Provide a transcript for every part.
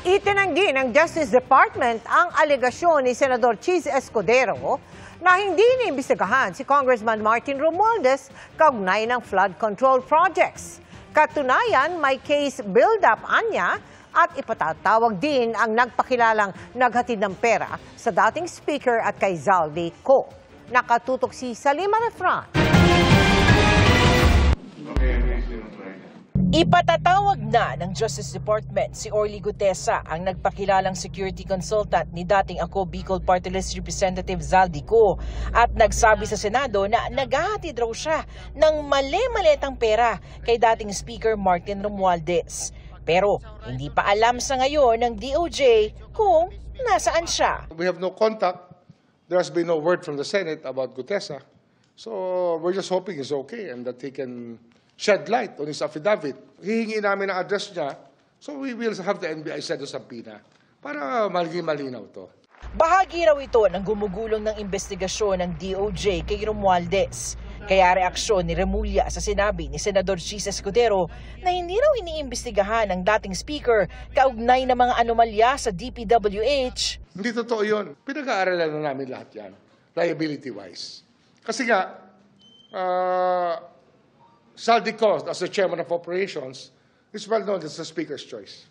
Itinanggi ng Justice Department ang alegasyon ni Senador Chis Escudero na hindi iniimbestigahan si Congressman Martin Romualdez kaugnay ng flood control projects. Katunayan, may case build-up anya at ipatatawag din ang nagpakilalang naghatid ng pera sa dating speaker at kay Zaldi Co. Nakatutok si Salima Refran. Ipatatawag na ng Justice Department si Orly Gutesa, ang nagpakilalang security consultant ni dating Ako Bicol Party List Representative Zaldi Co, at nagsabi sa Senado na naghahatid raw siya ng mali-maletang pera kay dating Speaker Martin Romualdez. Pero hindi pa alam sa ngayon ng DOJ kung nasaan siya. We have no contact. There has been no word from the Senate about Gutesa. So we're just hoping he's okay and that he can shed light on his affidavit. Hihingi namin ang address niya, so we will have the NBI send us subpoena para maging malinaw to. Bahagi raw ito ng gumugulong ng investigasyon ng DOJ kay Romualdez. Kaya reaksyon ni Remulla sa sinabi ni Senador Chis Escudero na hindi raw iniimbestigahan ng dating speaker kaugnay ng mga anomalya sa DPWH. Hindi totoo yun. Pinag-aaralan na namin lahat yan, liability-wise. Kasi nga, Zaldi Co, as the chairman of operations, is well known as the speaker's choice.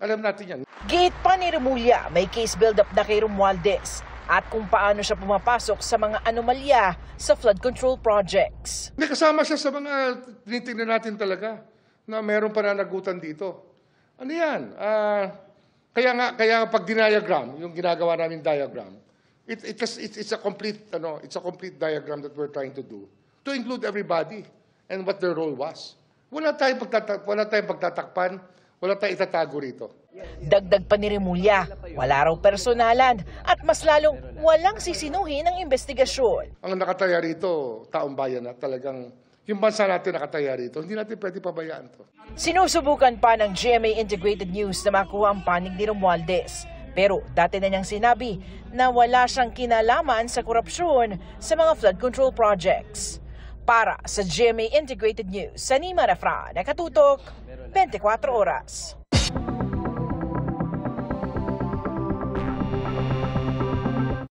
Alam natin yan. Giit pa ni Remulla, may case build-up na kay Romualdez at kung paano siya pumapasok sa mga anomalya sa flood control projects. May kasama siya sa mga tinitingnan natin talaga na meron pananagutan dito. Ano yan? Kaya pag diagram, yung ginagawa namin diagram, it's a complete diagram that we're trying to do to include everybody and what their role was. Wala tayong pagtatakpan, wala tayong itatago rito. Dagdag pa ni Remulla, wala raw personalan at mas lalong walang sisinuhin ng investigasyon. Ang nakataya rito, taong bayan na talagang yung bansa natin nakataya rito, hindi natin pwede pabayaan to. Sinusubukan pa ng GMA Integrated News na makuha ang panig ni Romualdez. Pero dati na niyang sinabi na wala siyang kinalaman sa korupsyon sa mga flood control projects. Para sa GMA Integrated News, Salima Refran, Nakatutok, 24 Oras.